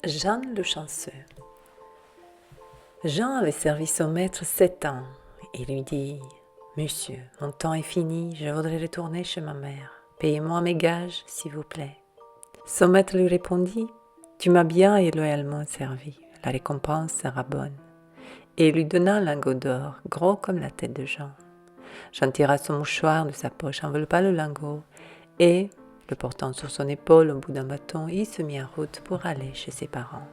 Jean le chanceux. Jean avait servi son maître 7 ans. Il lui dit « Monsieur, mon temps est fini, je voudrais retourner chez ma mère. Payez-moi mes gages, s'il vous plaît. » Son maître lui répondit « Tu m'as bien et loyalement servi, la récompense sera bonne. » Et il lui donna un lingot d'or, gros comme la tête de Jean. Jean tira son mouchoir de sa poche, enveloppa le lingot et, le portant sur son épaule au bout d'un bâton, il se mit en route pour aller chez ses parents.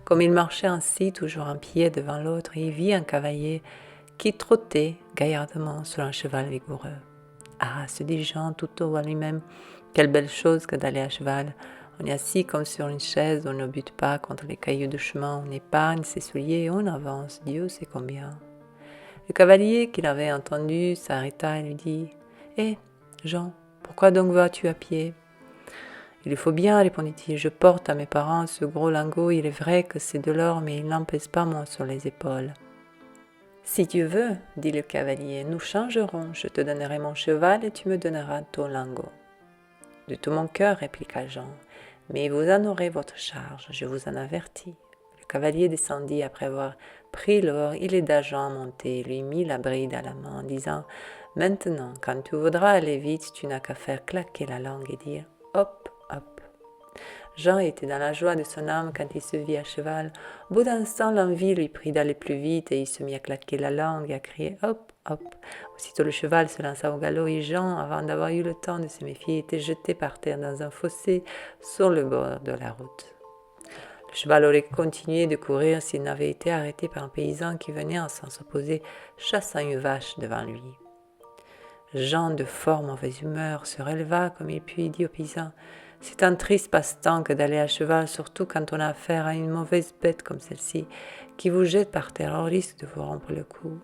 Comme il marchait ainsi, toujours un pied devant l'autre, il vit un cavalier qui trottait gaillardement sur un cheval vigoureux. « Ah, se dit Jean tout haut à lui-même, quelle belle chose que d'aller à cheval. On est assis comme sur une chaise, on ne bute pas contre les cailloux de chemin, on épargne ses souliers et on avance, Dieu sait combien. » Le cavalier qui l'avait entendu s'arrêta et lui dit « Hé, Jean, pourquoi donc vas-tu à pied ?»« Il faut bien, répondit-il, je porte à mes parents ce gros lingot, il est vrai que c'est de l'or, mais il n'empèse pas moins sur les épaules. »« Si tu veux, dit le cavalier, nous changerons, je te donnerai mon cheval et tu me donneras ton lingot. »« De tout mon cœur, répliqua Jean, mais vous en aurez votre charge, je vous en avertis. » Le cavalier descendit après avoir pris l'or, il aida Jean à monter, lui mit la bride à la main en disant « Maintenant, quand tu voudras aller vite, tu n'as qu'à faire claquer la langue et dire « Hop, hop !» Jean était dans la joie de son âme quand il se vit à cheval. Au bout d'un instant, l'envie lui prit d'aller plus vite et il se mit à claquer la langue et à crier « Hop, hop !» Aussitôt le cheval se lança au galop et Jean, avant d'avoir eu le temps de se méfier, était jeté par terre dans un fossé sur le bord de la route. Le cheval aurait continué de courir s'il n'avait été arrêté par un paysan qui venait en sens opposé, chassant une vache devant lui. Jean, de fort mauvaise humeur, se releva comme il put et dit au paysan « C'est un triste passe-temps que d'aller à cheval, surtout quand on a affaire à une mauvaise bête comme celle-ci, qui vous jette par terre au risque de vous rompre le cou.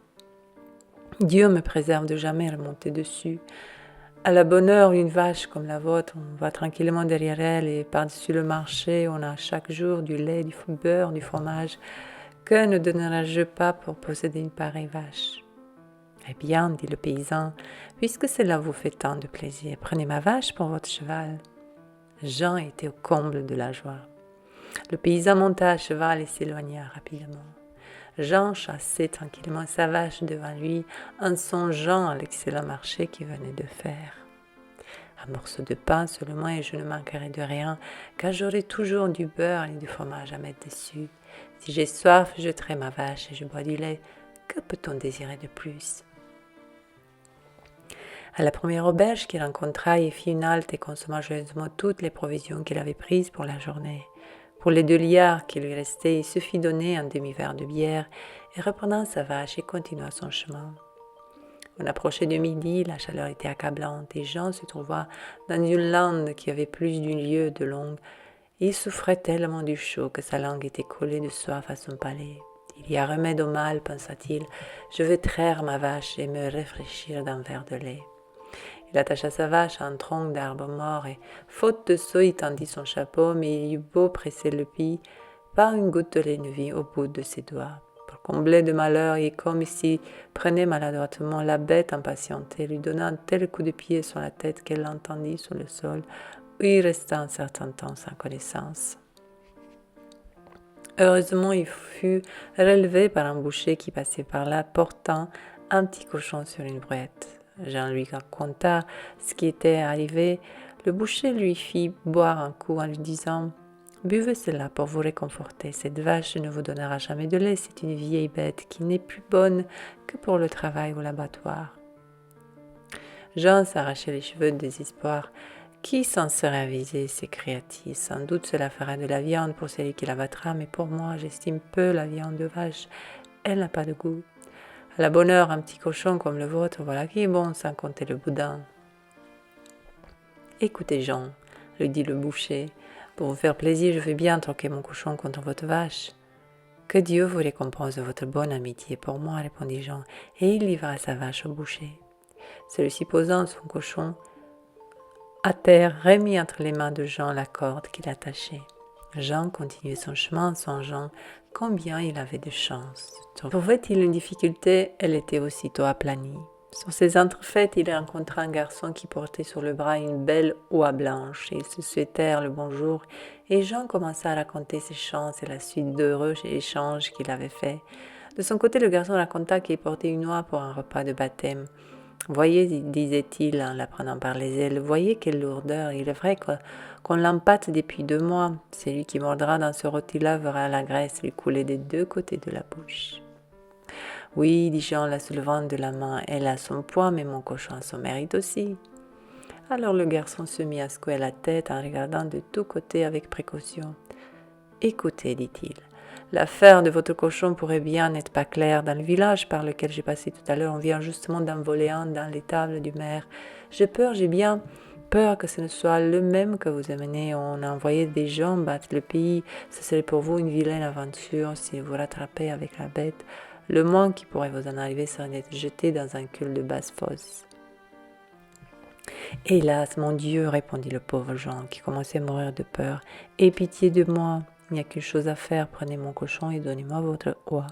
Dieu me préserve de jamais remonter dessus. À la bonne heure, une vache comme la vôtre, on va tranquillement derrière elle et par-dessus le marché, on a chaque jour du lait, du beurre, du fromage. Que ne donnerais-je pas pour posséder une pareille vache ? » « Eh bien, dit le paysan, puisque cela vous fait tant de plaisir, prenez ma vache pour votre cheval. » Jean était au comble de la joie. Le paysan monta à cheval et s'éloigna rapidement. Jean chassait tranquillement sa vache devant lui en songeant à l'excellent marché qu'il venait de faire. Un morceau de pain seulement et je ne manquerai de rien, car j'aurai toujours du beurre et du fromage à mettre dessus. Si j'ai soif, je traite ma vache et je bois du lait. Que peut-on désirer de plus ? À la première auberge qu'il rencontra, il fit une halte et consomma joyeusement toutes les provisions qu'il avait prises pour la journée. Pour les 2 liards qui lui restaient, il se fit donner un demi-verre de bière et reprenant sa vache, il continua son chemin. On approchait de midi, la chaleur était accablante et Jean se trouva dans une lande qui avait plus d'une lieue de longue. Il souffrait tellement du chaud que sa langue était collée de soif à son palais. Il y a remède au mal, pensa-t-il, je vais traire ma vache et me rafraîchir d'un verre de lait. Il attacha sa vache à un tronc d'arbre mort et, faute de seau, il tendit son chapeau, mais il eut beau presser le pis, pas une goutte de lait ne vit au bout de ses doigts. Pour combler de malheur, et comme s'il prenait maladroitement la bête impatientée, lui donna un tel coup de pied sur la tête qu'elle l'entendit sur le sol, où il resta un certain temps sans connaissance. Heureusement, il fut relevé par un boucher qui passait par là, portant un petit cochon sur une brouette. Jean lui raconta ce qui était arrivé. Le boucher lui fit boire un coup en lui disant « Buvez cela pour vous réconforter. Cette vache ne vous donnera jamais de lait. C'est une vieille bête qui n'est plus bonne que pour le travail ou l'abattoir. » Jean s'arrachait les cheveux de désespoir. « Qui s'en serait avisé ?» s'écria-t-il. « Sans doute cela fera de la viande pour celui qui l'abattra, mais pour moi, j'estime peu la viande de vache. Elle n'a pas de goût. À la bonne heure, un petit cochon comme le vôtre, voilà qui est bon, sans compter le boudin. » « Écoutez, Jean, lui dit le boucher, pour vous faire plaisir, je veux bien troquer mon cochon contre votre vache. »« Que Dieu vous récompense de votre bonne amitié pour moi, répondit Jean, et il livra sa vache au boucher. Celui-ci posant son cochon à terre, remit entre les mains de Jean la corde qu'il attachait. Jean continuait son chemin en songeant combien il avait de chance. Trouvait-il une difficulté, elle était aussitôt aplanie. Sur ces entrefaites, il rencontra un garçon qui portait sur le bras une belle oie blanche. Ils se souhaitèrent le bonjour et Jean commença à raconter ses chances et la suite d'heureux échanges qu'il avait faits. De son côté, le garçon raconta qu'il portait une oie pour un repas de baptême. Voyez, disait-il en la prenant par les ailes, voyez quelle lourdeur. Il est vrai qu'on l'empâte depuis 2 mois. Celui qui mordra dans ce rôti-là verra la graisse lui couler des 2 côtés de la bouche. Oui, dit Jean, la soulevant de la main, elle a son poids, mais mon cochon a son mérite aussi. Alors le garçon se mit à secouer la tête en regardant de tous côtés avec précaution. Écoutez, dit-il, l'affaire de votre cochon pourrait bien n'être pas claire. Dans le village par lequel j'ai passé tout à l'heure, on vient justement d'envoler un dans l'étable du maire. J'ai bien peur que ce ne soit le même que vous amenez. On a envoyé des gens battre le pays. Ce serait pour vous une vilaine aventure si vous rattrapez avec la bête. Le moins qui pourrait vous en arriver serait d'être jeté dans un cul de basse fosse. Hélas, mon Dieu, répondit le pauvre Jean, qui commençait à mourir de peur. Aie pitié de moi, il n'y a qu'une chose à faire, prenez mon cochon et donnez-moi votre oie.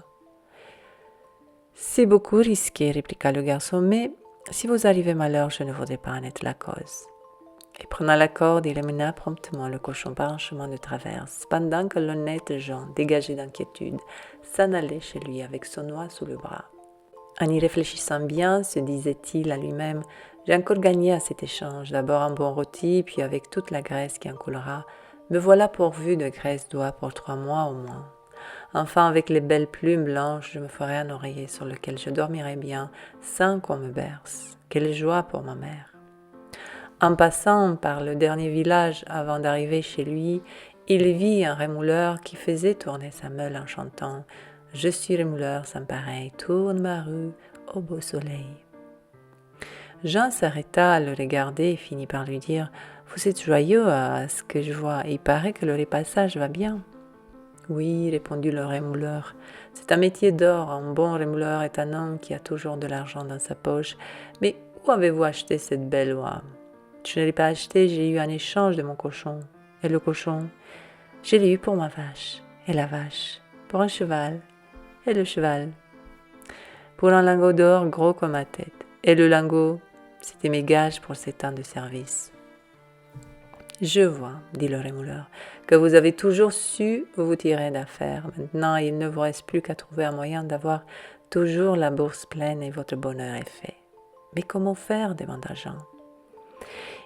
C'est beaucoup risqué, répliqua le garçon, mais si vous arrivez malheur, je ne voudrais pas en être la cause. Et prenant la corde, il amena promptement le cochon par un chemin de traverse, pendant que l'honnête Jean, dégagé d'inquiétude, s'en allait chez lui avec son oie sous le bras. En y réfléchissant bien, se disait-il à lui-même, j'ai encore gagné à cet échange, d'abord un bon rôti, puis avec toute la graisse qui en coulera, me voilà pourvu de graisse d'oie pour 3 mois au moins. Enfin, avec les belles plumes blanches, je me ferai un oreiller sur lequel je dormirai bien, sans qu'on me berce. Quelle joie pour ma mère! En passant par le dernier village avant d'arriver chez lui, il vit un rémouleur qui faisait tourner sa meule en chantant « Je suis rémouleur sans pareil, tourne ma rue au beau soleil ». Jean s'arrêta à le regarder et finit par lui dire « Vous êtes joyeux à ce que je vois, il paraît que le repassage va bien. » « Oui, répondit le rémouleur, c'est un métier d'or, un bon rémouleur est un homme qui a toujours de l'argent dans sa poche. Mais où avez-vous acheté cette belle oie ? Je ne l'ai pas acheté, j'ai eu un échange de mon cochon. Et le cochon, je l'ai eu pour ma vache. Et la vache, pour un cheval. Et le cheval, pour un lingot d'or gros comme ma tête. Et le lingot, c'était mes gages pour 7 ans de service. Je vois, dit le rémouleur, que vous avez toujours su vous tirer d'affaire. Maintenant, il ne vous reste plus qu'à trouver un moyen d'avoir toujours la bourse pleine et votre bonheur est fait. Mais comment faire demanda Jean.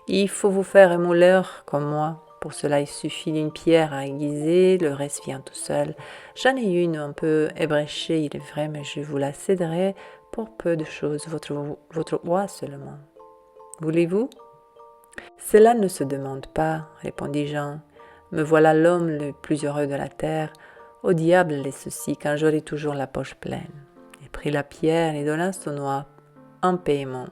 Il faut vous faire rémouleur comme moi. Pour cela, il suffit d'une pierre à aiguiser, le reste vient tout seul. J'en ai une un peu ébréchée, il est vrai, mais je vous la céderai pour peu de choses, votre oie seulement. Voulez-vous ? Cela ne se demande pas, répondit Jean. Me voilà l'homme le plus heureux de la terre. Au diable les soucis, quand j'aurai toujours la poche pleine. Il prit la pierre et donna son oie en paiement.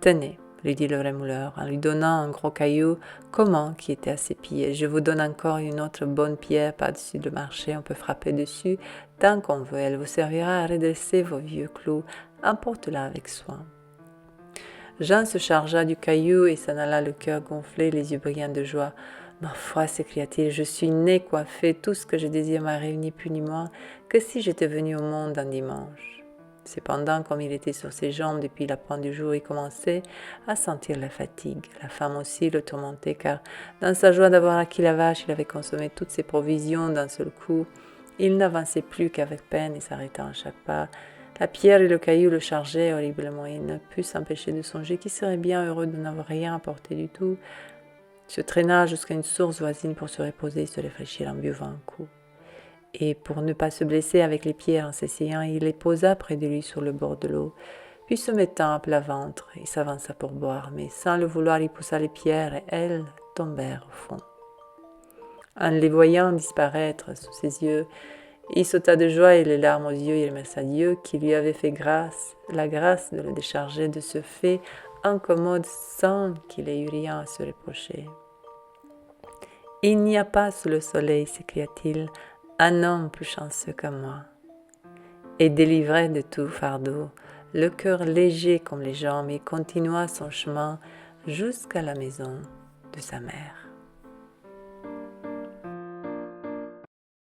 Tenez, lui dit le rémouleur, en lui donnant un gros caillou, comment qui était à ses pieds. Je vous donne encore une autre bonne pierre par-dessus le marché, on peut frapper dessus tant qu'on veut. Elle vous servira à redresser vos vieux clous. Emporte-la avec soin. Jean se chargea du caillou et s'en alla le cœur gonflé, les yeux brillants de joie. « Ma foi, s'écria-t-il, je suis né, coiffé, tout ce que je désire m'a réuni plus ni moins que si j'étais venu au monde un dimanche. » Cependant, comme il était sur ses jambes depuis la pointe du jour, il commençait à sentir la fatigue. La femme aussi le tourmentait, car dans sa joie d'avoir acquis la vache, il avait consommé toutes ses provisions d'un seul coup. Il n'avançait plus qu'avec peine et s'arrêtant à chaque pas. La pierre et le caillou le chargeaient horriblement. Il ne put s'empêcher de songer qu'il serait bien heureux de n'avoir rien apporté du tout. Il se traîna jusqu'à une source voisine pour se reposer et se réfléchir en buvant un coup. Et pour ne pas se blesser avec les pierres en s'essayant, il les posa près de lui sur le bord de l'eau. Puis se mettant à plat ventre, il s'avança pour boire, mais sans le vouloir, il poussa les pierres et elles tombèrent au fond. En les voyant disparaître sous ses yeux, il sauta de joie et les larmes aux yeux, il remercia Dieu qui lui avait fait la grâce de le décharger de ce fait incommode sans qu'il ait eu rien à se reprocher. « Il n'y a pas sous le soleil, s'écria-t-il, un homme plus chanceux que moi. » Et délivré de tout fardeau, le cœur léger comme les jambes, il continua son chemin jusqu'à la maison de sa mère.